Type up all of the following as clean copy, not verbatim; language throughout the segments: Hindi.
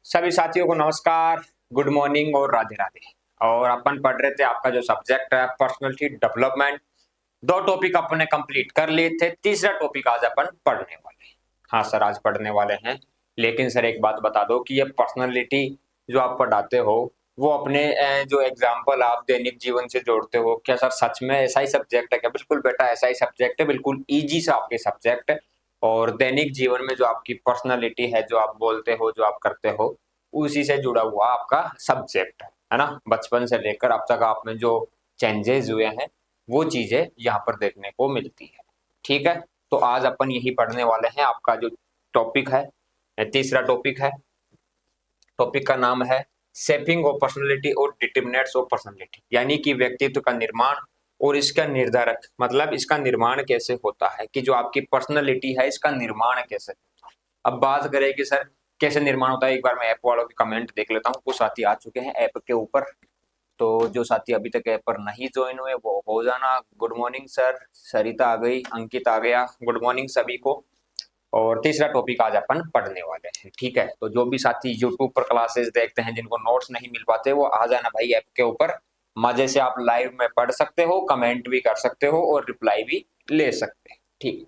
सभी साथियों को नमस्कार, गुड मॉर्निंग और राधे राधे। और अपन पढ़ रहे थे आपका जो सब्जेक्ट है पर्सनालिटी डेवलपमेंट। दो टॉपिक अपने कंप्लीट कर लिए थे, तीसरा टॉपिक आज अपन पढ़ने वाले हैं। हाँ सर, आज पढ़ने वाले हैं। लेकिन सर एक बात बता दो कि ये पर्सनालिटी जो आप पढ़ाते हो वो अपने जो एग्जाम्पल आप दैनिक जीवन से जोड़ते हो, क्या सर सच में ऐसा ही सब्जेक्ट है क्या? बिल्कुल बेटा, ऐसा ही सब्जेक्ट है, बिल्कुल इजी सा आपके सब्जेक्ट है। और दैनिक जीवन में जो आपकी पर्सनालिटी है, जो आप बोलते हो, जो आप करते हो, उसी से जुड़ा हुआ आपका सब्जेक्ट है ना। बचपन से लेकर अब तक आप में जो चेंजेस हुए हैं वो चीजें यहाँ पर देखने को मिलती है। ठीक है, तो आज अपन यही पढ़ने वाले हैं। आपका जो टॉपिक है, तीसरा टॉपिक है, टॉपिक का नाम है शेपिंग ऑफ पर्सनालिटी और डिटरमिनेंट्स ऑफ पर्सनालिटी, यानी कि व्यक्तित्व का निर्माण और इसका निर्धारक, मतलब इसका निर्माण कैसे होता है, कि जो आपकी पर्सनालिटी है इसका निर्माण कैसे होता है। अब बात करें कि सर कैसे निर्माण होता है, एक बार मैं ऐप वालों के कमेंट देख लेता हूँ। कुछ साथी आ चुके हैं ऐप के ऊपर, तो जो साथी अभी तक ऐप पर नहीं ज्वाइन हुए वो हो जाना। गुड मॉर्निंग सर, सरिता आ गई, अंकित आ गया, गुड मॉर्निंग सभी को। और तीसरा टॉपिक आज अपन पढ़ने वाले हैं। ठीक है, तो जो भी साथी यूट्यूब पर क्लासेस देखते हैं, जिनको नोट्स नहीं मिल पाते, वो आ जाना भाई ऐप के ऊपर। मजे से आप लाइव में पढ़ सकते हो, कमेंट भी कर सकते हो और रिप्लाई भी ले सकते हैं। ठीक,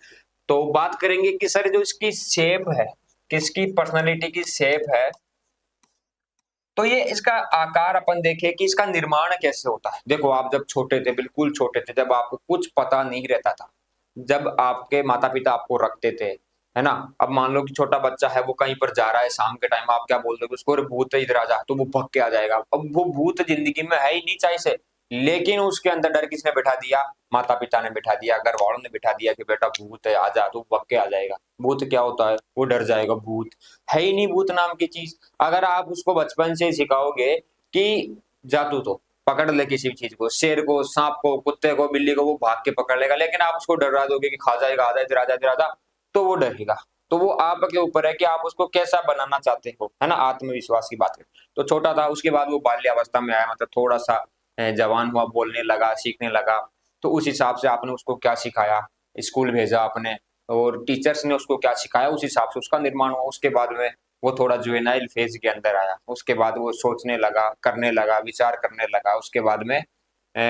तो बात करेंगे कि सर जो इसकी शेप है, किसकी पर्सनालिटी की शेप है, तो ये इसका आकार अपन देखें कि इसका निर्माण कैसे होता है। देखो, आप जब छोटे थे, बिल्कुल छोटे थे, जब आपको कुछ पता नहीं रहता था, जब आपके माता पिता आपको रखते थे, है ना। अब मान लो कि छोटा बच्चा है, वो कहीं पर जा रहा है शाम के टाइम, आप क्या बोल दोगे उसको, अरे भूत है इधर आ जा, तो वो भग के आ जाएगा। अब वो भूत जिंदगी में है ही नहीं चाहिए से, लेकिन उसके अंदर डर किसने बैठा दिया? माता पिता ने बैठा दिया, घर वालों ने बैठा दिया कि बेटा भूत है, आ जा, तो भग के आ जाएगा। भूत क्या होता है? वो डर जाएगा। भूत है ही नहीं, भूत नाम की चीज। अगर आप उसको बचपन से सिखाओगे कि जा तो पकड़ ले किसी भी चीज को, शेर को, सांप को, कुत्ते को, बिल्ली को, वो भाग के पकड़ लेगा। लेकिन आप उसको डरा दोगे कि खा जाएगा, आ जाए, इधर आ जा, तो वो डरेगा। तो वो आपके ऊपर है कि आप उसको कैसा बनाना चाहते हो, है ना। आत्मविश्वास की बात है। तो छोटा था, उसके बाद वो बाल्यावस्था में आया, मतलब थोड़ा सा जवान हुआ, बोलने लगा, सीखने लगा। तो उस हिसाब से आपने उसको क्या सिखाया, स्कूल भेजा आपने, और टीचर्स ने उसको क्या सिखाया, उस हिसाब से उसका निर्माण हुआ। उसके बाद में वो थोड़ा जुवेनाइल फेज के अंदर आया, उसके बाद वो सोचने लगा, करने लगा, विचार करने लगा। उसके बाद में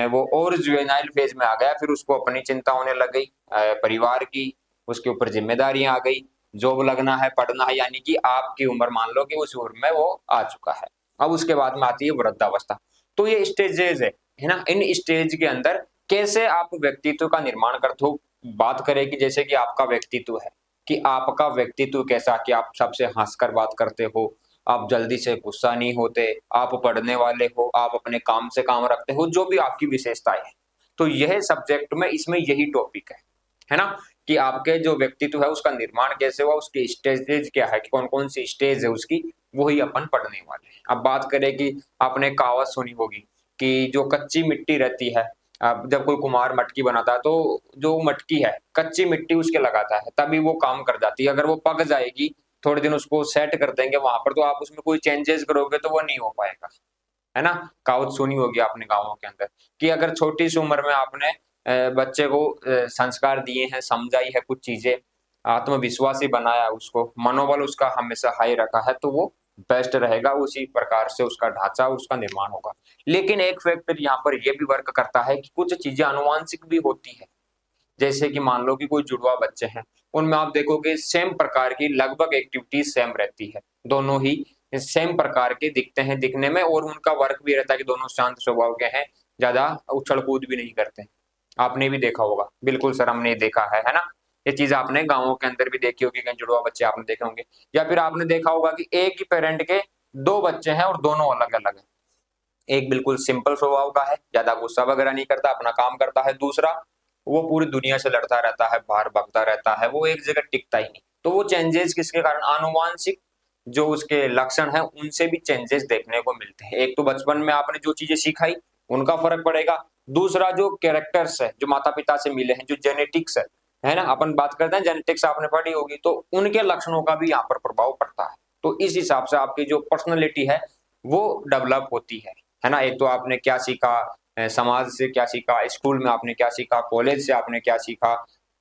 वो और जुवेनाइल फेज में आ गया, फिर उसको अपनी चिंता होने लग गई, परिवार की, उसके ऊपर जिम्मेदारियां आ गई, जॉब लगना है, पढ़ना है, यानी कि आपकी उम्र मान लो कि उस उम्र में वो आ चुका है। अब उसके बाद में आती है वृद्धावस्था। तो ये स्टेजेस है ना। इन स्टेज के अंदर कैसे आप व्यक्तित्व का निर्माण करते हो। बात करें कि जैसे कि आपका व्यक्तित्व है, कि आपका व्यक्तित्व कैसा, कि आप सबसे हंसकर बात करते हो, आप जल्दी से गुस्सा नहीं होते, आप पढ़ने वाले हो, आप अपने काम से काम रखते हो, जो भी आपकी विशेषताएं हैं। तो यह सब्जेक्ट में इसमें यही टॉपिक है ना, कि आपके जो व्यक्तित्व है उसका निर्माण कैसे हुआ, उसकी स्टेजेज क्या है, कि कौन कौन सी स्टेज है उसकी, वही अपन पढ़ने वाले हैं। अब बात करें कि आपने कहावत सुनी होगी कि जो कच्ची मिट्टी रहती है, अब जब कोई कुम्हार मटकी बनाता है, तो जो मटकी है कच्ची मिट्टी उसके लगाता है, तभी वो काम कर जाती है। अगर वो पक जाएगी, थोड़े दिन उसको सेट कर देंगे वहां पर, तो आप उसमें कोई चेंजेस करोगे तो वो नहीं हो पाएगा, है ना। कहावत सुनी होगी आपने गाँवों के अंदर, कि अगर छोटी सी उम्र में आपने बच्चे को संस्कार दिए हैं, समझाई है कुछ चीजें, आत्मविश्वासी बनाया, उसको मनोबल उसका हमेशा हाई रखा है, तो वो बेस्ट रहेगा। उसी प्रकार से उसका ढांचा, उसका निर्माण होगा। लेकिन एक फैक्टर यहाँ पर यह भी वर्क करता है कि कुछ चीजें अनुवांशिक भी होती है। जैसे कि मान लो कि कोई जुड़वा बच्चे हैं, उनमें आप देखोगे सेम प्रकार की लगभग एक्टिविटीज सेम रहती है, दोनों ही सेम प्रकार के दिखते हैं दिखने में, और उनका वर्क भी रहता है कि दोनों शांत स्वभाव के हैं, ज्यादा उछल कूद भी नहीं करते। आपने भी देखा होगा, बिल्कुल सर हमने देखा है ना। ये चीज आपने गाँवों के अंदर भी देखी होगी, कहीं जुड़वा बच्चे आपने देखे होंगे। या फिर आपने देखा होगा कि एक ही पेरेंट के दो बच्चे हैं और दोनों अलग अलग हैं। एक बिल्कुल सिंपल स्वभाव का है, ज्यादा गुस्सा वगैरह नहीं करता, अपना काम करता है। दूसरा, वो पूरी दुनिया से लड़ता रहता है, बाहर भगता रहता है, वो एक जगह टिकता ही नहीं। तो वो चेंजेस किसके कारण? आनुवांशिक जो उसके लक्षण है उनसे भी चेंजेस देखने को मिलते हैं। एक तो बचपन में आपने जो चीजें सिखाई उनका फर्क पड़ेगा। दूसरा, जो कैरेक्टर्स है जो माता पिता से मिले हैं, जो जेनेटिक्स है ना, अपन बात करते हैं जेनेटिक्स आपने पढ़ी होगी, तो उनके लक्षणों का भी यहाँ पर प्रभाव पड़ता है। तो इस हिसाब से आपकी जो पर्सनैलिटी है वो डेवलप होती है ना। एक तो आपने क्या सीखा, समाज से क्या सीखा, स्कूल में आपने क्या सीखा, कॉलेज से आपने क्या सीखा,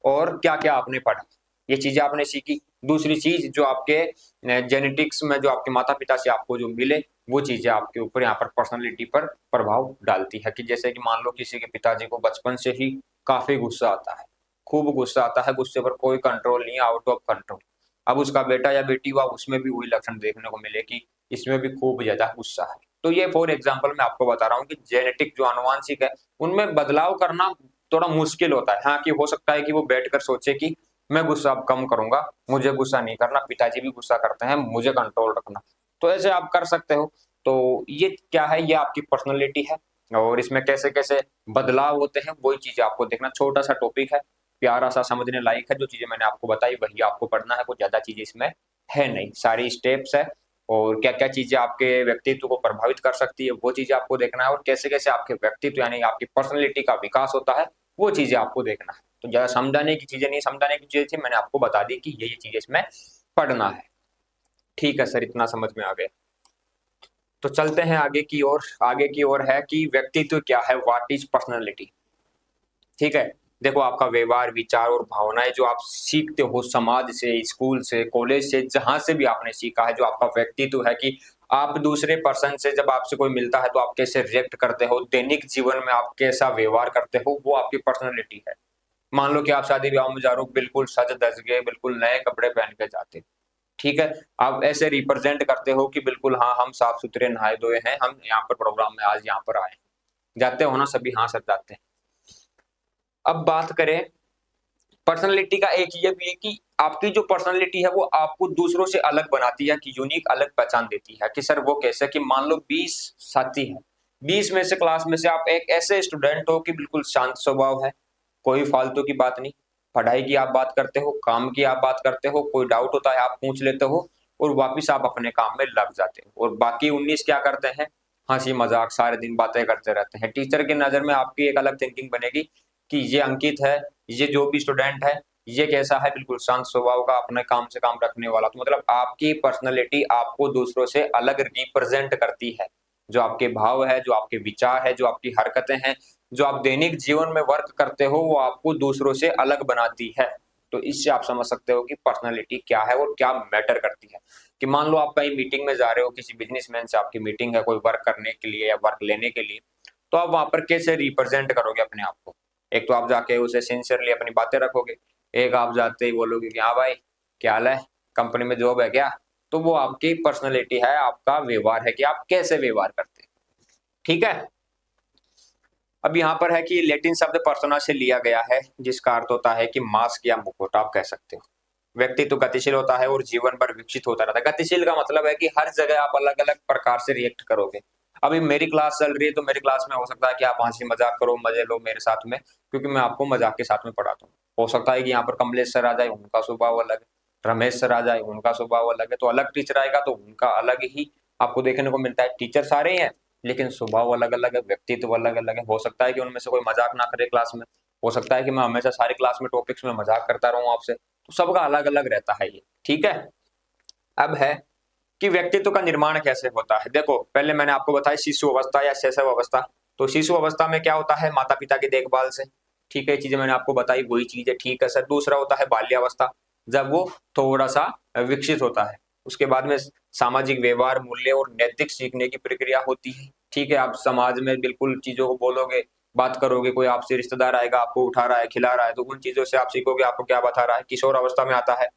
और क्या क्या आपने पढ़ा। ये चीजें आपने सीखी। दूसरी चीज जो आपके जेनेटिक्स में जो आपके माता पिता से आपको जो मिले, वो चीजें आपके ऊपर यहाँ पर पर्सनैलिटी पर प्रभाव डालती है। कि जैसे कि मान लो किसी के पिताजी को बचपन से ही काफी गुस्सा आता है, खूब गुस्सा आता है, गुस्से पर कोई कंट्रोल नहीं है, आउट ऑफ कंट्रोल। अब उसका बेटा या बेटी हुआ, उसमें भी वही लक्षण देखने को मिले कि इसमें भी खूब ज्यादा गुस्सा है। तो ये फॉर एग्जाम्पल मैं आपको बता रहा हूँ कि जेनेटिक जो आनुवांशिक है, उनमें बदलाव करना थोड़ा मुश्किल होता है। हाँ, कि हो सकता है कि वो बैठकर सोचे कि मैं गुस्सा अब कम करूंगा, मुझे गुस्सा नहीं करना, पिताजी भी गुस्सा करते हैं, मुझे कंट्रोल रखना। तो ऐसे आप कर सकते हो। तो ये क्या है, ये आपकी पर्सनैलिटी है, और इसमें कैसे कैसे बदलाव होते हैं वही चीजें आपको देखना। छोटा सा टॉपिक है, प्यारा सा, समझने लायक है। जो चीजें मैंने आपको बताई वही आपको पढ़ना है, कोई ज्यादा चीजें इसमें है नहीं, सारी स्टेप्स है। और क्या क्या चीजें आपके व्यक्तित्व को प्रभावित कर सकती है वो चीजें आपको देखना है, और कैसे कैसे आपके व्यक्तित्व यानी आपकी पर्सनैलिटी का विकास होता है वो चीजें आपको देखना है। तो ज्यादा समझाने की चीजें नहीं, समझाने की चीजें थी, मैंने आपको बता दी कि ये चीजें इसमें पढ़ना है। ठीक है सर, इतना समझ में आ गया। तो चलते हैं आगे की ओर। आगे की ओर है कि व्यक्तित्व क्या है, व्हाट इज पर्सनैलिटी। ठीक है, देखो आपका व्यवहार, विचार और भावनाएं जो आप सीखते हो समाज से, स्कूल से, कॉलेज से, जहां से भी आपने सीखा है, जो आपका व्यक्तित्व है कि आप दूसरे पर्सन से जब आपसे कोई मिलता है तो आप कैसे रिएक्ट करते हो, दैनिक जीवन में आप कैसा व्यवहार करते हो, वो आपकी पर्सनैलिटी है। मान लो कि आप शादी ब्याह में जा रहे हो, बिल्कुल सज धज गए, बिल्कुल नए कपड़े पहन के जाते हो, ठीक है, आप ऐसे रिप्रेजेंट करते हो कि बिल्कुल हाँ, हम साफ सुथरे नहाए धोए हैं, हम यहाँ पर प्रोग्राम में आज यहाँ पर आए हैं। जाते हो ना सभी, हाँ सर जाते हैं। अब बात करें पर्सनैलिटी का, एक ये भी है कि आपकी जो पर्सनैलिटी है वो आपको दूसरों से अलग बनाती है, कि यूनिक अलग पहचान देती है। कि सर वो कैसे, कि मान लो 20 साथी हैं, 20 में से क्लास में से आप एक ऐसे स्टूडेंट हो कि बिल्कुल शांत स्वभाव है, कोई फालतू की बात नहीं, पढ़ाई की आप बात करते हो, काम की आप बात करते हो, कोई डाउट होता है आप पूछ लेते हो, और वापिस आप अपने काम में लग जाते हो। और बाकी 19 क्या करते हैं, हंसी मजाक सारे दिन बातें करते रहते हैं। टीचर की नजर में आपकी एक अलग थिंकिंग बनेगी कि ये अंकित है, ये जो भी स्टूडेंट है, ये कैसा है, बिल्कुल शांत स्वभाव का, अपने काम से काम रखने वाला। तो मतलब आपकी पर्सनैलिटी आपको दूसरों से अलग रिप्रेजेंट करती है। जो आपके भाव है, जो आपके विचार है, जो आपकी हरकतें हैं, जो आप दैनिक जीवन में वर्क करते हो, वो आपको दूसरों से अलग बनाती है। तो इससे आप समझ सकते हो कि पर्सनैलिटी क्या है और क्या मैटर करती है। कि मान लो आप कहीं मीटिंग में जा रहे हो, किसी बिजनेसमैन से आपकी मीटिंग है कोई वर्क करने के लिए या वर्क लेने के लिए, तो आप वहां पर कैसे रिप्रेजेंट करोगे अपने आप को। एक तो आप जाके उसे सिंसियरली अपनी बातें रखोगे, एक आप जाते ही बोलोगे कि हाँ भाई क्या हाल है, कंपनी में जॉब है क्या। तो वो आपकी पर्सनैलिटी है, आपका व्यवहार है कि आप कैसे व्यवहार करते हैं। ठीक है, अब यहाँ पर है कि लैटिन शब्द पर्सोना से लिया गया है, जिसका अर्थ होता है कि मास्क या मुखौटा आप कह सकते हो। व्यक्तित्व तो गतिशील होता है और जीवन भर विकसित होता रहता है। गतिशील का मतलब है कि हर जगह आप अलग अलग प्रकार से रिएक्ट करोगे। अभी मेरी क्लास चल रही है तो मेरी क्लास में हो सकता है कि आप हंसी मजाक करो, मजे लो मेरे साथ में, क्योंकि मैं आपको मजाक के साथ में पढ़ाता हूँ। हो सकता है कि यहाँ पर कमलेश सर आ जाए, उनका स्वभाव अलग है, रमेश सर आ जाए, उनका स्वभाव अलग है, तो अलग टीचर आएगा तो उनका अलग ही आपको देखने को मिलता है। टीचर सारे ही हैं लेकिन स्वभाव अलग अलग है, व्यक्तित्व अलग अलग है। हो सकता है कि उनमें से कोई मजाक ना करे क्लास में, हो सकता है कि मैं हमेशा सारी क्लास में टॉपिक्स में मजाक करता रहूं आपसे। तो सबका अलग अलग रहता है ये, ठीक है। अब है कि व्यक्तित्व का निर्माण कैसे होता है। देखो पहले मैंने आपको बताया शिशु अवस्था या शैशव अवस्था। तो शिशु अवस्था में क्या होता है, माता पिता की देखभाल से, ठीक है, चीजें मैंने आपको बताई वही चीज है, ठीक है सर। दूसरा होता है बाल्यावस्था, जब वो थोड़ा सा विकसित होता है। उसके बाद में सामाजिक व्यवहार, मूल्य और नैतिक सीखने की प्रक्रिया होती है, ठीक है। आप समाज में बिल्कुल चीजों को बोलोगे, बात करोगे, कोई आपसे रिश्तेदार आएगा, आपको उठा रहा है, खिला रहा है, तो उन चीजों से आप सीखोगे आपको क्या बता रहा है। किशोर अवस्था में आता है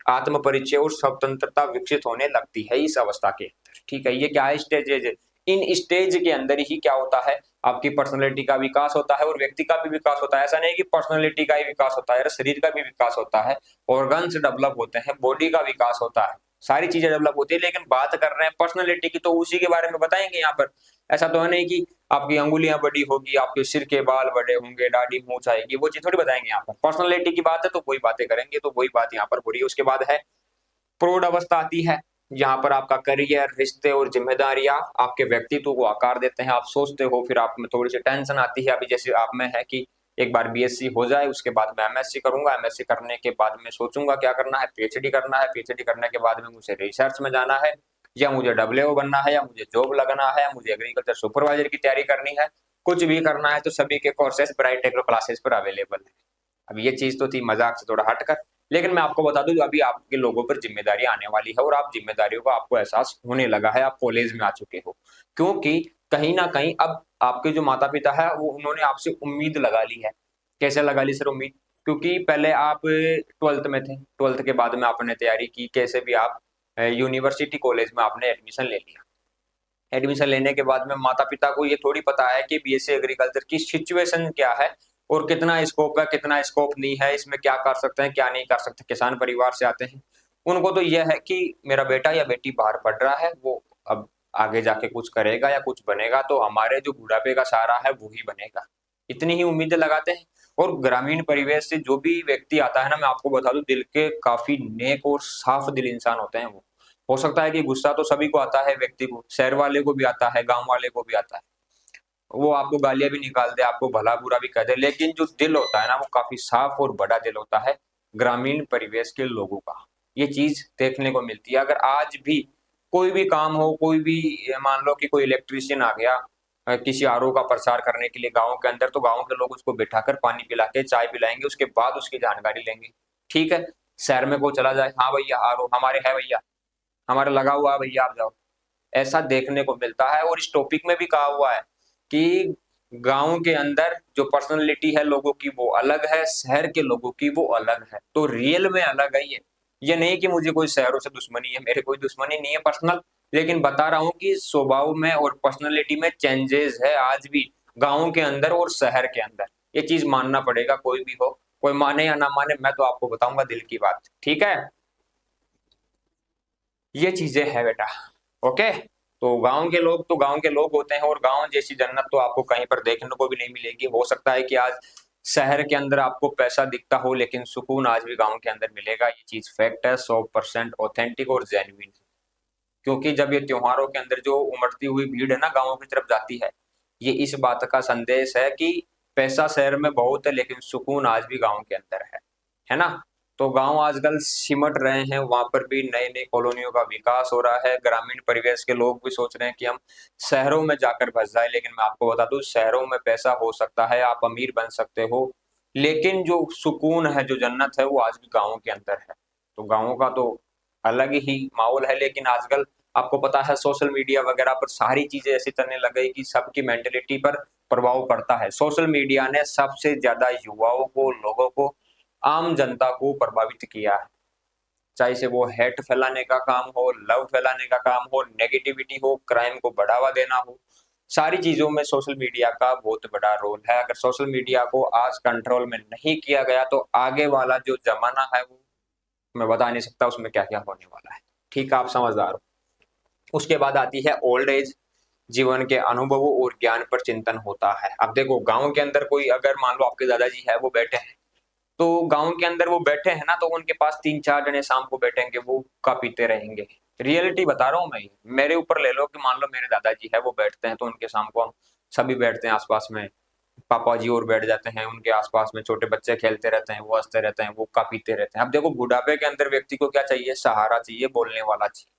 आत्म परिचय और स्वतंत्रता विकसित होने लगती है इस अवस्था के अंदर, ठीक है। ये क्या है, स्टेजेज है। इन स्टेज के अंदर ही क्या होता है, आपकी पर्सनैलिटी का विकास होता है और व्यक्ति का भी विकास होता है। ऐसा नहीं कि पर्सनैलिटी का ही विकास होता है, शरीर का भी विकास होता है, ऑर्गन्स डेवलप होते हैं, बॉडी का विकास होता है, सारी चीजें डेवलप होती है। लेकिन बात कर रहे हैं पर्सनैलिटी की, तो उसी के बारे में बताएंगे यहाँ पर। ऐसा तो है नहीं कि आपकी अंगुलियां बड़ी होगी, आपके सिर के बाल बड़े होंगे, दाढ़ी मूंछ आएगी, वो चीज थोड़ी बताएंगे यहाँ पर। पर्सनैलिटी की बात है तो वही बातें करेंगे, तो वही बात यहाँ पर हो रही है। उसके बाद है प्रौढ़ अवस्था आती है, यहाँ पर आपका करियर, रिश्ते और जिम्मेदारियां आपके व्यक्तित्व को आकार देते हैं। आप सोचते हो, फिर आप में थोड़ी सी टेंशन आती है। अभी जैसे आप में है कि एक बार बीएससी हो जाए, उसके बाद मैं एमएससी करूंगा, एमएससी करने के बाद में सोचूंगा क्या करना है, पीएचडी करना है, पीएचडी करने के बाद में मुझे रिसर्च में जाना है, या मुझे डब्ल्यूओ बनना है, या मुझे जॉब लगना है, या मुझे एग्रीकल्चर सुपरवाइजर की तैयारी करनी है। कुछ भी करना है तो सभी के कोर्सेज ब्राइट टेक्नो क्लासेस पर अवेलेबल है। अब ये चीज तो थी मजाक से थोड़ा हटकर। लेकिन मैं आपको बता दूं अभी आपके लोगों पर जिम्मेदारी आने वाली है और आप जिम्मेदारियों का आपको एहसास होने लगा है, आप कॉलेज में आ चुके हो। क्योंकि कहीं ना कहीं अब आपके जो माता पिता है वो उन्होंने आपसे उम्मीद लगा ली है। कैसे लगा ली सर उम्मीद? क्योंकि पहले आप ट्वेल्थ में थे, ट्वेल्थ के बाद में आपने तैयारी की, कैसे भी आप यूनिवर्सिटी कॉलेज में आपने एडमिशन ले लिया। एडमिशन लेने के बाद में माता पिता को ये थोड़ी पता है कि बीएससी एग्रीकल्चर की सिचुएशन क्या है और कितना स्कोप है कितना स्कोप नहीं है, इसमें क्या कर सकते हैं क्या नहीं कर सकते। किसान परिवार से आते हैं, उनको तो यह है कि मेरा बेटा या बेटी बाहर पढ़ रहा है, वो अब आगे जाके कुछ करेगा या कुछ बनेगा तो हमारे जो बुढ़ापे का सहारा है वो ही बनेगा, इतनी ही उम्मीदें लगाते हैं। और ग्रामीण परिवेश से जो भी व्यक्ति आता है ना, मैं आपको बता दूं दिल के काफी नेक और साफ दिल इंसान होते हैं वो। हो सकता है कि गुस्सा तो सभी को आता है, व्यक्ति को, शहर वाले को भी आता है, गांव वाले को भी आता है, वो आपको गालियां भी निकाल दे, आपको भला बुरा भी कह दे, लेकिन जो दिल होता है ना वो काफी साफ और बड़ा दिल होता है ग्रामीण परिवेश के लोगों का। ये चीज देखने को मिलती है। अगर आज भी कोई भी काम हो, कोई भी मान लो कि कोई इलेक्ट्रिशियन आ गया किसी आरओ का प्रसार करने के लिए गाँव के अंदर, तो गाँव के लोग उसको बिठाकर पानी पिला के चाय पिलाएंगे, उसके बाद उसकी जानकारी लेंगे। ठीक है, शहर में को चला जाए, हाँ भैया आरओ हमारे है भैया, हमारा लगा हुआ है भैया आप जाओ, ऐसा देखने को मिलता है। और इस टॉपिक में भी कहा हुआ है कि गांव के अंदर जो पर्सनैलिटी है लोगों की वो अलग है, शहर के लोगों की वो अलग है, तो रियल में अलग है ये नहीं कि मुझे कोई शहरों से दुश्मनी है, मेरे कोई दुश्मनी नहीं है पर्सनल, लेकिन बता रहा हूँ कि स्वभाव में और पर्सनैलिटी में चेंजेस है आज भी गाँव के अंदर और शहर के अंदर। ये चीज मानना पड़ेगा, कोई भी हो, कोई माने या ना माने, मैं तो आपको बताऊंगा दिल की बात। ठीक है, ये चीजें है बेटा। ओके, तो गांव के लोग तो गांव के लोग होते हैं और गांव जैसी जन्नत तो आपको कहीं पर देखने को भी नहीं मिलेगी। हो सकता है कि आज शहर के अंदर आपको पैसा दिखता हो लेकिन सुकून आज भी गांव के अंदर मिलेगा, ये चीज फैक्ट है, 100% ऑथेंटिक और जेन्युइन। क्योंकि जब ये त्योहारों के अंदर जो उमड़ती हुई भीड़ है ना गाँवों की तरफ जाती है, ये इस बात का संदेश है कि पैसा शहर में बहुत है लेकिन सुकून आज भी गाँव के अंदर है ना। तो गांव आजकल सिमट रहे हैं, वहां पर भी नई नई कॉलोनियों का विकास हो रहा है, ग्रामीण परिवेश के लोग भी सोच रहे हैं कि हम शहरों में जाकर बस जाए। लेकिन मैं आपको बता दूं शहरों में पैसा हो सकता है, आप अमीर बन सकते हो, लेकिन जो सुकून है जो जन्नत है वो आज भी गाँवों के अंदर है। तो गाँवों का तो अलग ही माहौल है। लेकिन आजकल आपको पता है सोशल मीडिया वगैरह पर सारी चीजें ऐसी चलने लग गई कि सबकी मेंटेलिटी पर प्रभाव पड़ता है। सोशल मीडिया ने सबसे ज्यादा युवाओं को, लोगों को, आम जनता को प्रभावित किया है। चाहे से वो हेट फैलाने का काम हो, लव फैलाने का काम हो, नेगेटिविटी हो, क्राइम को बढ़ावा देना हो, सारी चीजों में सोशल मीडिया का बहुत बड़ा रोल है। अगर सोशल मीडिया को आज कंट्रोल में नहीं किया गया तो आगे वाला जो जमाना है वो मैं बता नहीं सकता उसमें क्या क्या होने वाला है। ठीक है, आप समझदार हो। उसके बाद आती है ओल्ड एज, जीवन के अनुभवों और ज्ञान पर चिंतन होता है। अब देखो गांव के अंदर कोई अगर मान लो आपके दादाजी है वो बैठे हैं, तो गांव के अंदर वो बैठे हैं ना तो उनके पास तीन चार जने शाम को बैठेंगे, वो का पीते रहेंगे। रियलिटी बता रहा हूँ मैं, मेरे ऊपर ले लो कि मान लो मेरे दादाजी है वो बैठते हैं तो उनके शाम को हम सभी बैठते हैं आसपास में, पापा जी और बैठ जाते हैं, उनके आसपास में छोटे बच्चे खेलते रहते हैं, वो हंसते रहते हैं, वो का पीते रहते हैं। अब देखो बुढ़ापे के अंदर व्यक्ति को क्या चाहिए? सहारा चाहिए, बोलने वाला चाहिए।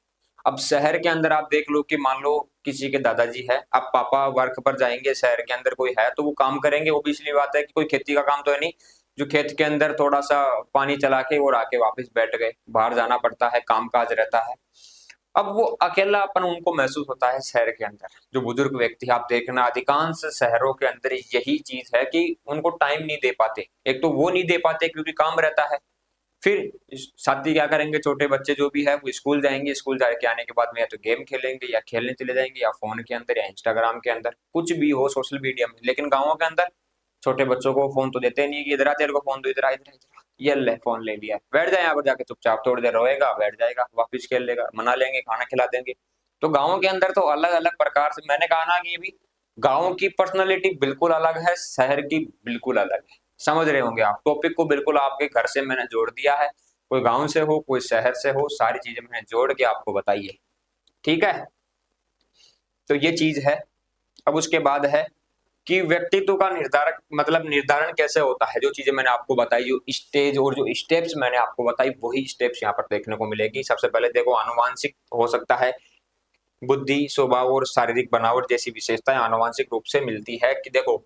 अब शहर के अंदर आप देख लो कि मान लो किसी के दादाजी है, अब पापा वर्क पर जाएंगे, शहर के अंदर कोई है तो वो काम करेंगे, वो भी इसलिए बात है कि कोई खेती का काम तो है नहीं जो खेत के अंदर थोड़ा सा पानी चला के और आके वापस बैठ गए, बाहर जाना पड़ता है, काम काज रहता है। अब वो अकेलापन उनको महसूस होता है शहर के अंदर। जो बुजुर्ग व्यक्ति आप देखना अधिकांश शहरों के अंदर यही चीज है कि उनको टाइम नहीं दे पाते। एक तो वो नहीं दे पाते क्योंकि काम रहता है, फिर साथी क्या करेंगे, छोटे बच्चे जो भी है वो स्कूल जाएंगे, स्कूल जाके आने के बाद में या तो गेम खेलेंगे या खेलने चले जाएंगे या फोन के अंदर या इंस्टाग्राम के अंदर कुछ भी हो सोशल मीडिया में। लेकिन गाँवों के अंदर छोटे बच्चों को फोन तो देते नहीं कि इधर आ तेरे को फोन दो, इधर आ इधर इधर आ। ये ले फोन ले लिया, बैठ जाए यहाँ पर जाके चुपचाप, थोड़ी देर रोएगा बैठ जाएगा, वापिस खेल लेगा, मना लेंगे, खाना खिला देंगे। तो गाँव के अंदर तो अलग अलग प्रकार से, मैंने कहा ना कि ये भी गाँव की पर्सनैलिटी बिल्कुल अलग है, शहर की बिल्कुल अलग है। समझ रहे होंगे आप, टॉपिक को बिल्कुल आपके घर से मैंने जोड़ दिया है, कोई गांव से हो कोई शहर से हो, सारी चीजें मैंने जोड़ के आपको बताई है। ठीक है, तो ये चीज है। अब उसके बाद है कि व्यक्तित्व का निर्धारक मतलब निर्धारण कैसे होता है। जो चीजें मैंने आपको बताई, जो स्टेज और जो स्टेप्स मैंने आपको बताई, वही स्टेप्स यहाँ पर देखने को मिलेगी। सबसे पहले देखो आनुवांशिक हो सकता है, बुद्धि, स्वभाव और शारीरिक बनावट जैसी विशेषताएं आनुवांशिक रूप से मिलती है। कि देखो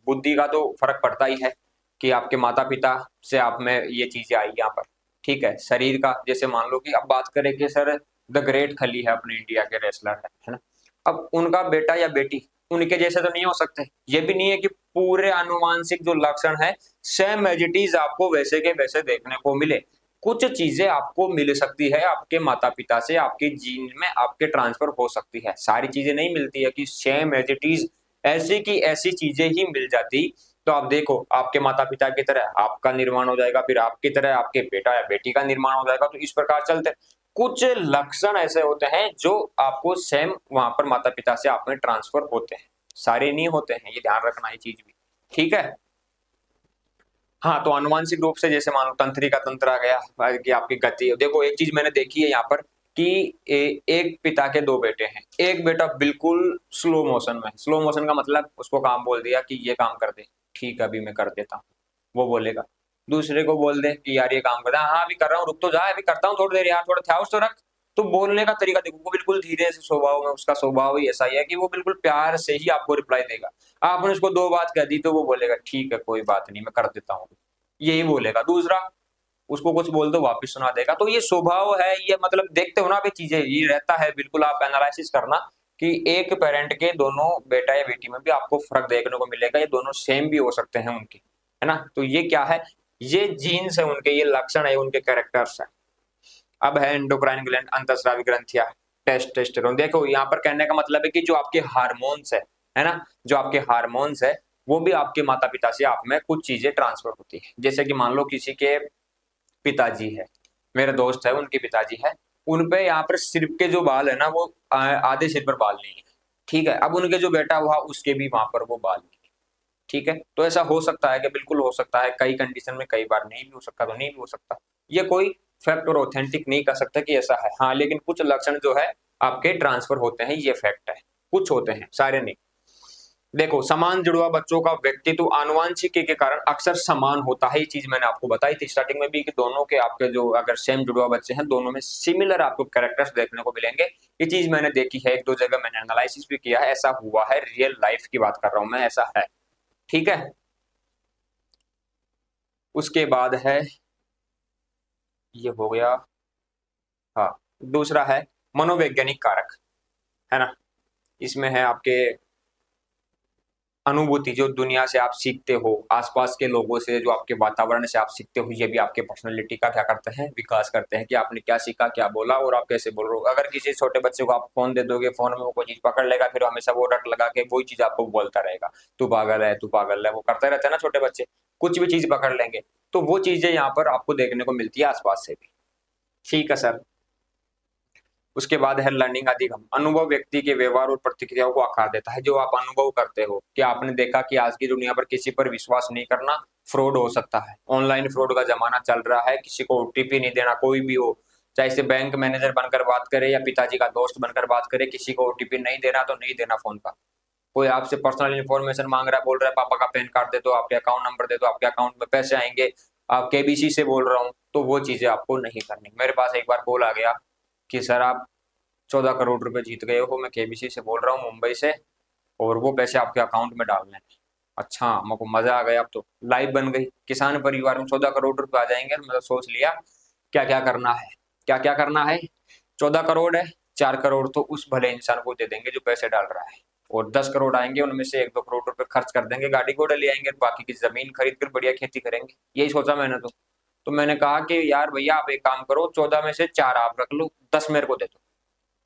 बुद्धि का तो फर्क पड़ता ही है कि आपके माता पिता से आप में ये चीजें आई यहाँ पर। ठीक है, शरीर का, जैसे मान लो कि अब बात करें कि सर द ग्रेट खली है अपने इंडिया के रेसलर है ना, अब उनका बेटा या बेटी उनके जैसे तो नहीं हो सकते। ये भी नहीं है कि पूरे आनुवांशिक जो लक्षण है सेम एज इट इज आपको वैसे के वैसे देखने को मिले। कुछ चीजें आपको मिल सकती है आपके माता पिता से, आपके जीन में आपके ट्रांसफर हो सकती है, सारी चीजें नहीं मिलती है कि सेम एज इट इज ऐसी की ऐसी चीजें ही मिल जाती। तो आप देखो आपके माता पिता की तरह आपका निर्माण हो जाएगा, फिर आपकी तरह आपके बेटा या बेटी का निर्माण हो जाएगा, तो इस प्रकार चलते कुछ लक्षण ऐसे होते हैं जो आपको सेम वहां पर माता पिता से आप में ट्रांसफर होते हैं, सारे नहीं होते हैं, ये ध्यान रखना ये चीज भी। ठीक है। हाँ, तो आनुवांशिक रूप से जैसे मान लो तंत्री का तंत्र आ गया कि आपकी गति, देखो एक चीज मैंने देखी है यहाँ पर कि एक पिता के दो बेटे हैं, एक बेटा बिल्कुल स्लो मोशन में, स्लो मोशन का मतलब उसको काम बोल दिया कि ये काम कर दे, ठीक है अभी मैं कर देता हूँ, वो बोलेगा। दूसरे को बोल दे कि यार ये काम कर दे, हाँ अभी कर रहा हूँ रुक तो जा, अभी करता हूँ थोड़ी देर यार, थोड़ा ध्यान तो रख। तो बोलने का तरीका देखो, वो बिल्कुल धीरे से स्वभाव में, उसका स्वभाव ही ऐसा ही है कि वो बिल्कुल प्यार से ही आपको रिप्लाई देगा। आपने उसको दो बात कह दी तो वो बोलेगा ठीक है कोई बात नहीं मैं कर देता हूँ, यही बोलेगा। दूसरा उसको कुछ बोल दो वापिस सुना देगा। तो ये स्वभाव है, ये मतलब देखते हो ना आप ये चीजें, ये रहता है, बिल्कुल आप एनालिसिस करना कि एक पेरेंट के दोनों बेटा या बेटी में भी आपको फर्क देखने को मिलेगा, ये दोनों सेम भी हो सकते हैं उनके, है ना। तो ये क्या है, ये जीन्स है उनके, ये लक्षण है उनके, कैरेक्टर्स है। अब है एंडोक्राइन ग्लैंड, अंतःस्रावी ग्रंथियां, टेस्टोस्टेरोन। देखो यहाँ पर कहने का मतलब है कि जो आपके हार्मोन्स है ना, जो आपके हार्मोन्स है वो भी आपके माता पिता से आप में कुछ चीजें ट्रांसफर होती है। जैसे कि मान लो किसी के पिताजी है, मेरे दोस्त है उनके पिताजी है, उन पे यहाँ पर सिर के जो बाल है ना वो आधे सिर पर बाल नहीं है। ठीक है, अब उनके जो बेटा हुआ उसके भी वहां पर वो बाल नहीं है। ठीक है, तो ऐसा हो सकता है कि बिल्कुल हो सकता है, कई कंडीशन में, कई बार नहीं भी हो सकता, तो नहीं भी हो सकता। ये कोई फैक्ट और ऑथेंटिक नहीं कर सकता कि ऐसा है, हाँ लेकिन कुछ लक्षण जो है आपके ट्रांसफर होते हैं, ये फैक्ट है, कुछ होते हैं सारे नहीं। देखो समान जुड़वा बच्चों का व्यक्तित्व आनुवांशिकी के कारण अक्सर समान होता है, ये चीज मैंने आपको बताई थी स्टार्टिंग में भी कि दोनों के आपके जो अगर सेम जुड़वा बच्चे हैं दोनों में सिमिलर आपको कैरेक्टर्स देखने को मिलेंगे। ये चीज मैंने देखी है, एक दो जगह मैंने एनालिसिस भी किया है, ऐसा हुआ है, रियल लाइफ की बात कर रहा हूं मैं, ऐसा है। ठीक है। उसके बाद है, ये हो गया, हाँ दूसरा है मनोवैज्ञानिक कारक, है ना। इसमें है आपके अनुभूति, जो दुनिया से आप सीखते हो, आसपास के लोगों से, जो आपके वातावरण से आप सीखते हो, ये भी आपके पर्सनैलिटी का क्या करते हैं, विकास करते हैं कि आपने क्या सीखा, क्या बोला और आप कैसे बोल रहे हो। अगर किसी छोटे बच्चे को आप फोन दे दोगे, फोन में वो कोई चीज पकड़ लेगा, फिर हमेशा वो रट लगा के वही चीज आपको बोलता रहेगा, तू पागल है तू पागल है, वो करते रहते हैं ना छोटे बच्चे, कुछ भी चीज पकड़ लेंगे। तो वो चीजें यहाँ पर आपको देखने को मिलती है आसपास से भी। ठीक है सर। उसके बाद है लर्निंग अधिगम, अनुभव व्यक्ति के व्यवहार और प्रतिक्रियाओं को आकार देता है, जो आप अनुभव करते हो कि आपने देखा कि आज की दुनिया पर किसी पर विश्वास नहीं करना, फ्रॉड हो सकता है, ऑनलाइन फ्रॉड का जमाना चल रहा है, किसी को ओटीपी नहीं देना, कोई भी हो, चाहे से बैंक मैनेजर बनकर बात करे या पिताजी का दोस्त बनकर बात करे, किसी को ओटीपी नहीं देना तो नहीं देना फोन का। कोई आपसे पर्सनल इन्फॉर्मेशन मांग रहा है, बोल रहा है पापा का पैन कार्ड दे दो, आपके अकाउंट नंबर दे दो, आपके अकाउंट में पैसे आएंगे, आप केबीसी से बोल रहा हूँ, तो वो चीजें आपको नहीं करनी। मेरे पास एक बार कॉल आ गया कि सर आप 14 करोड़ रुपए जीत गए हो, मैं केबीसी से बोल रहा हूँ मुंबई से, और वो पैसे आपके अकाउंट में डालने हैं। अच्छा, मेरे को मजा आ गया, अब तो लाइफ बन गई, किसान परिवार में 14 करोड़ रुपए आ जाएंगे, मतलब सोच लिया क्या क्या करना है, क्या क्या करना है। 14 करोड़ है, 4 करोड़ तो उस भले इंसान को दे देंगे जो पैसे डाल रहा है, और 10 करोड़ आएंगे उनमें से 1-2 करोड़ रुपए खर्च कर देंगे, गाड़ी घोड़े ले आएंगे, बाकी की जमीन खरीद कर बढ़िया खेती करेंगे। यही सोचा मैंने तो मैंने कहा कि यार भैया आप एक काम करो, 14 में से 4 आप रख लो, 10 मेरे को दे दो।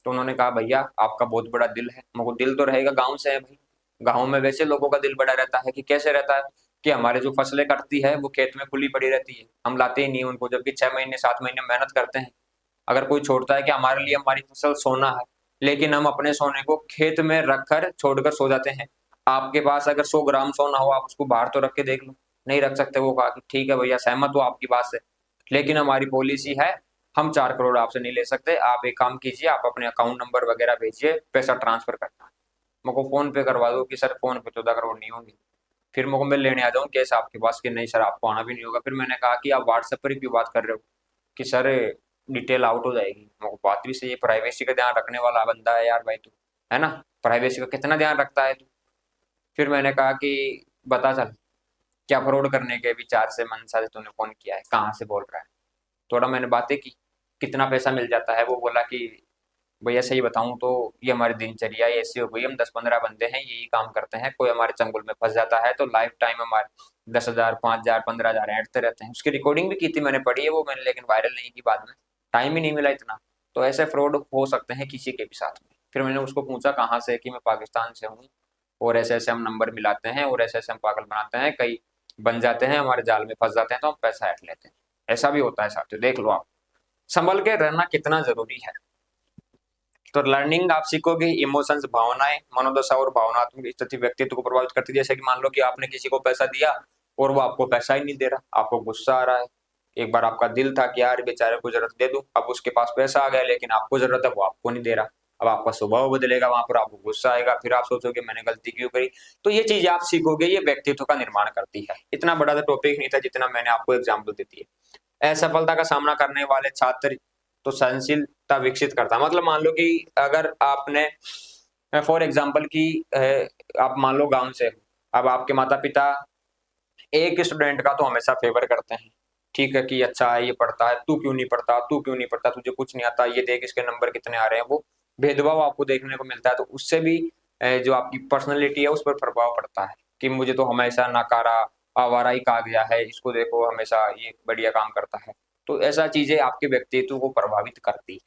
तो उन्होंने कहा भैया आपका बहुत बड़ा दिल है। मेरे को दिल तो रहेगा, गांव से है भाई, गांव में वैसे लोगों का दिल बड़ा रहता है, कि कैसे रहता है कि हमारे जो फसलें कटती है वो खेत में खुली पड़ी रहती है, हम लाते ही नहीं उनको, जबकि 6 महीने 7 महीने मेहनत करते हैं। अगर कोई छोड़ता है कि हमारे लिए हमारी फसल सोना है, लेकिन हम अपने सोने को खेत में रख कर छोड़कर सो जाते हैं। आपके पास अगर 100 ग्राम सोना हो, आप उसको बाहर तो रख के देख लो, नहीं रख सकते। वो कहा कि ठीक है भैया सहमत हो आपकी बात से, लेकिन हमारी पॉलिसी है, हम 4 करोड़ आपसे नहीं ले सकते, आप एक काम कीजिए, आप अपने अकाउंट नंबर वगैरह भेजिए, पैसा ट्रांसफर करना, मेरे को फोन पे करवा दो। कि सर फोन पे 14 करोड़ नहीं होंगे, फिर मेरे को मैं लेने आ जाऊँ कैसे आपके पास, कि नहीं सर आपको आना भी नहीं होगा। फिर मैंने कहा कि आप व्हाट्सएप पर ही क्यों बात कर रहे हो, कि सर डिटेल आउट हो जाएगी। मेरे को बात भी सही है, प्राइवेसी का ध्यान रखने वाला बंदा है यार भाई तू, है ना, प्राइवेसी का कितना ध्यान रखता है तू। फिर मैंने कहा कि बता चल क्या फ्रॉड करने के विचार से मनसा से तूने फोन किया है, कहाँ से बोल रहा है। थोड़ा मैंने बातें की, कितना पैसा मिल जाता है। वो बोला कि भैया सही बताऊं तो ये हमारी दिनचर्या ही ऐसी हो गई, हम 10-15 बंदे हैं, यही काम करते हैं, कोई हमारे चंगुल में फंस जाता है तो लाइफ टाइम हमारे 10,000, 5,000, 15,000 ऐंठते रहते हैं। उसकी रिकॉर्डिंग भी की थी मैंने, पढ़ी है वो मैंने, लेकिन वायरल नहीं की बाद में, टाइम ही नहीं मिला इतना। तो ऐसे फ्रॉड हो सकते हैं किसी के भी साथ में। फिर मैंने उसको पूछा कहाँ से, कि मैं पाकिस्तान से हूँ, और ऐसे ऐसे हम नंबर मिलाते हैं और ऐसे ऐसे हम पागल बनाते हैं, कई बन जाते हैं, हमारे जाल में फंस जाते हैं तो हम पैसा ऐंठ लेते हैं। ऐसा भी होता है साथियों, देख लो आप, संभल के रहना कितना जरूरी है। तो लर्निंग आप सीखोगे, इमोशंस भावनाएं, मनोदशा और भावनात्मक स्थिति व्यक्तित्व को प्रभावित करती है। जैसे कि मान लो कि आपने किसी को पैसा दिया और वो आपको पैसा ही नहीं दे रहा, आपको गुस्सा आ रहा है। एक बार आपका दिल था कि यार बेचारे को जरूरत दे दूं, अब उसके पास पैसा आ गया लेकिन आपको जरूरत है, वो आपको नहीं दे रहा। अब आपका स्वभाव बदलेगा, वहां पर आपको गुस्सा आएगा, फिर आप सोचोगे मैंने गलती क्यों करी। तो ये चीजें आप सीखोगे, ये व्यक्तित्व का निर्माण करती है। इतना बड़ा तो टॉपिक नहीं था जितना मैंने आपको एग्जाम्पल देती है। असफलता का सामना करने वाले छात्र तो सहनशीलता विकसित करता है। मतलब मान लो कि अगर आपने फॉर एग्जाम्पल की आप मान लो गांव से हो, अब आपके माता पिता एक स्टूडेंट का तो हमेशा फेवर करते हैं, ठीक है, कि अच्छा है ये पढ़ता है, तू क्यों नहीं पढ़ता, तू क्यों नहीं पढ़ता, तुझे कुछ नहीं आता, ये देख इसके नंबर कितने आ रहे हैं। वो भेदभाव आपको देखने को मिलता है। तो उससे भी जो आपकी पर्सनैलिटी है उस पर प्रभाव पड़ता है कि मुझे तो हमेशा नकारा आवारा ही कहा गया है, इसको देखो हमेशा ये बढ़िया काम करता है। तो ऐसा चीजें आपके व्यक्तित्व को प्रभावित करती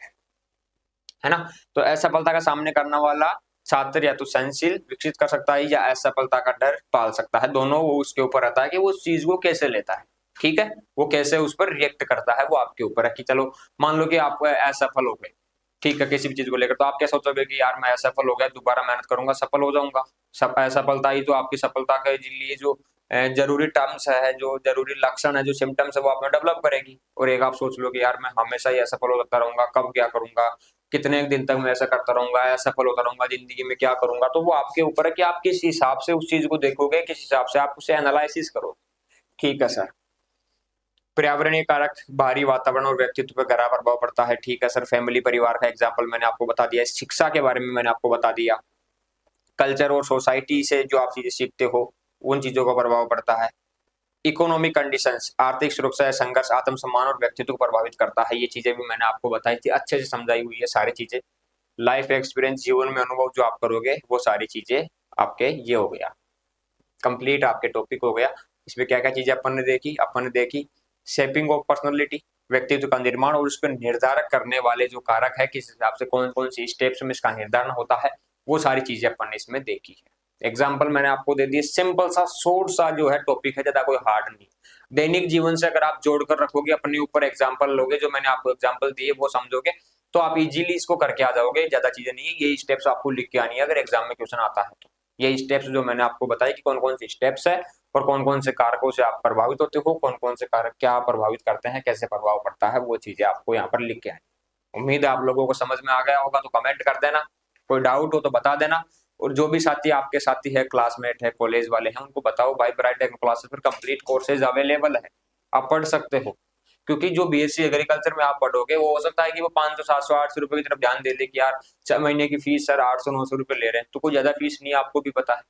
है ना। तो असफलता का सामने करने वाला छात्र या तो सहनशील विकसित कर सकता है या असफलता का डर पाल सकता है। दोनों वो उसके ऊपर रहता है कि वो उस चीज को कैसे लेता है, ठीक है, वो कैसे उस पर रिएक्ट करता है, वो आपके ऊपर है। कि चलो मान लो कि आप असफल हो गए, ठीक है, किसी भी चीज को लेकर, तो आप क्या सोचोगे कि यार मैं असफल हो गया, दोबारा मेहनत करूंगा, सफल हो जाऊंगा। सब असफलता ही तो आपकी सफलता के लिए जो जरूरी टर्म्स है, जो जरूरी लक्षण है, जो सिम्टम्स है, वो आप में डेवलप करेगी। और एक आप सोच लो कि यार मैं हमेशा ही असफल होता रहूंगा, कब क्या करूंगा, कितने दिन तक मैं ऐसा करता रहूंगा, असफल होता रहूंगा, जिंदगी में क्या करूंगा। तो वो आपके ऊपर है कि आप किस हिसाब से उस चीज को देखोगे, किस हिसाब से आप उसे एनालिसिस करो। ठीक है सर। पर्यावरणीय कारक, बाहरी वातावरण और व्यक्तित्व पर गहरा प्रभाव पड़ता है। ठीक है सर। फैमिली, परिवार का एग्जाम्पल मैंने आपको बता दिया। शिक्षा के बारे में मैंने आपको बता दिया। कल्चर और सोसाइटी से जो आप चीजें सीखते हो उन चीजों का प्रभाव पड़ता है। इकोनॉमिक कंडीशंस, आर्थिक सुरक्षा या संघर्ष आत्मसम्मान और व्यक्तित्व को प्रभावित करता है। ये चीजें भी मैंने आपको बताई थी, अच्छे से समझाई हुई है सारी चीजें। लाइफ एक्सपीरियंस, जीवन में अनुभव जो आप करोगे वो सारी चीजें आपके ये हो गया, कंप्लीट आपके टॉपिक हो गया। इसमें क्या क्या चीजें अपन ने देखी, शेपिंग ऑफ पर्सनैलिटी, व्यक्तित्व का निर्माण और उसको निर्धारक करने वाले जो कारक है, किस हिसाब से कौन कौन सी स्टेप्स में इसका निर्धारण होता है, वो सारी चीजें अपन ने इसमें देखी है। एग्जाम्पल मैंने आपको दे दिए, सिंपल सा शॉर्ट सा जो है टॉपिक है, ज्यादा कोई हार्ड नहीं। दैनिक जीवन से अगर आप जोड़कर रखोगे, अपने ऊपर एग्जाम्पल लोगे, जो मैंने आपको एग्जाम्पल दिए वो समझोगे, तो आप इजीली इसको करके आ जाओगे। ज्यादा चीजें नहीं है, यही स्टेप्स आपको लिख के आनी है अगर एग्जाम में क्वेश्चन आता है तो। यही स्टेप्स जो मैंने आपको बताई कि कौन कौन सी स्टेप्स है और कौन कौन से कारकों से आप प्रभावित होते हो, कौन कौन से कारक क्या प्रभावित करते हैं, कैसे प्रभाव पड़ता है, वो चीजें आपको यहाँ पर लिख के आनी। उम्मीद है आप लोगों को समझ में आ गया होगा, तो कमेंट कर देना, कोई डाउट हो तो बता देना। और जो भी साथी आपके साथी है, क्लासमेट है, कॉलेज वाले हैं, उनको बताओ भाई ब्राइट टेक्नो क्लासेस पर कंप्लीट कोर्सेज अवेलेबल है, आप पढ़ सकते हो। क्योंकि जो बीएससी एग्रीकल्चर में आप पढ़ोगे वो हो सकता है कि वो 500, 700, 800 रुपए की तरफ ध्यान दे कि यार 6 महीने की फीस सर 800, 900 रुपए ले रहे हैं, तो कोई ज्यादा फीस नहीं है, आपको भी पता है।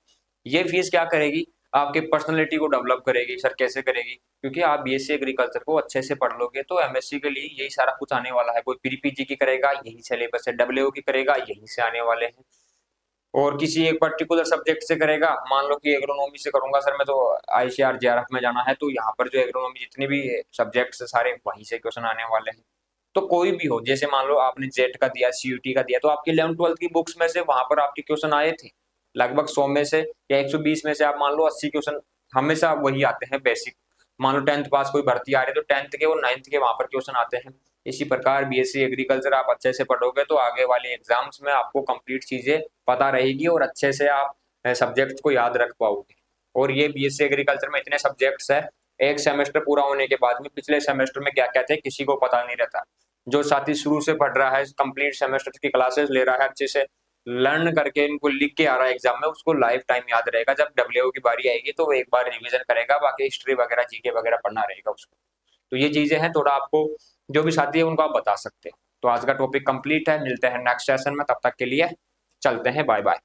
ये फीस क्या करेगी, आपके पर्सनैलिटी को डेवलप करेगी। सर कैसे करेगी, क्योंकि आप बीएससी एग्रीकल्चर को अच्छे से पढ़ लोगे तो एमएससी के लिए यही सारा कुछ आने वाला है। कोई प्रीपीजी की करेगा यही सिलेबस है, डब्ल्यूओ की करेगा यही से आने वाले हैं, और किसी एक पर्टिकुलर सब्जेक्ट से करेगा, मान लो कि एग्रोनॉमी से करूंगा सर मैं, तो आईसीआर जेआरएफ में जाना है, तो यहाँ पर जो एग्रोनॉमी जितने भी सब्जेक्ट्स है सारे वहीं से क्वेश्चन आने वाले हैं। तो कोई भी हो, जैसे मान लो आपने जेट का दिया, सीयूटी का दिया, तो आपकी 11th-12th की बुक्स में से वहां पर आपके क्वेश्चन आए थे लगभग 100 में से या 120 में से, आप मान लो 80 क्वेश्चन हमेशा वही आते हैं बेसिक। मान लो 10th पास कोई भर्ती आ रही है तो 10th के और 9th के वहां पर क्वेश्चन आते हैं। इसी प्रकार बीएससी एग्रीकल्चर आप अच्छे से पढ़ोगे तो आगे वाले एग्जाम्स में आपको कंप्लीट चीजें पता रहेगी और अच्छे से आप सब्जेक्ट को याद रख पाओगे। और ये बीएससी एग्रीकल्चर में इतने सब्जेक्ट्स है, एक सेमेस्टर पूरा होने के बाद में पिछले सेमेस्टर में क्या क्या थे किसी को पता नहीं रहता। जो साथी शुरू से पढ़ रहा है, कंप्लीट सेमेस्टर की क्लासेस ले रहा है, अच्छे से लर्न करके इनको लिख के आ रहा है एग्जाम में, उसको लाइफ टाइम याद रहेगा। जब डब्ल्यूओ की बारी आएगी तो वो एक बार रिवीजन करेगा, बाकी हिस्ट्री वगैरह जीके वगैरह पढ़ना रहेगा उसको। तो ये चीजें हैं, थोड़ा आपको जो भी साथी है उनको आप बता सकते हो। तो आज का टॉपिक कंप्लीट है, मिलते हैं नेक्स्ट सेशन में, तब तक के लिए चलते हैं, बाय बाय।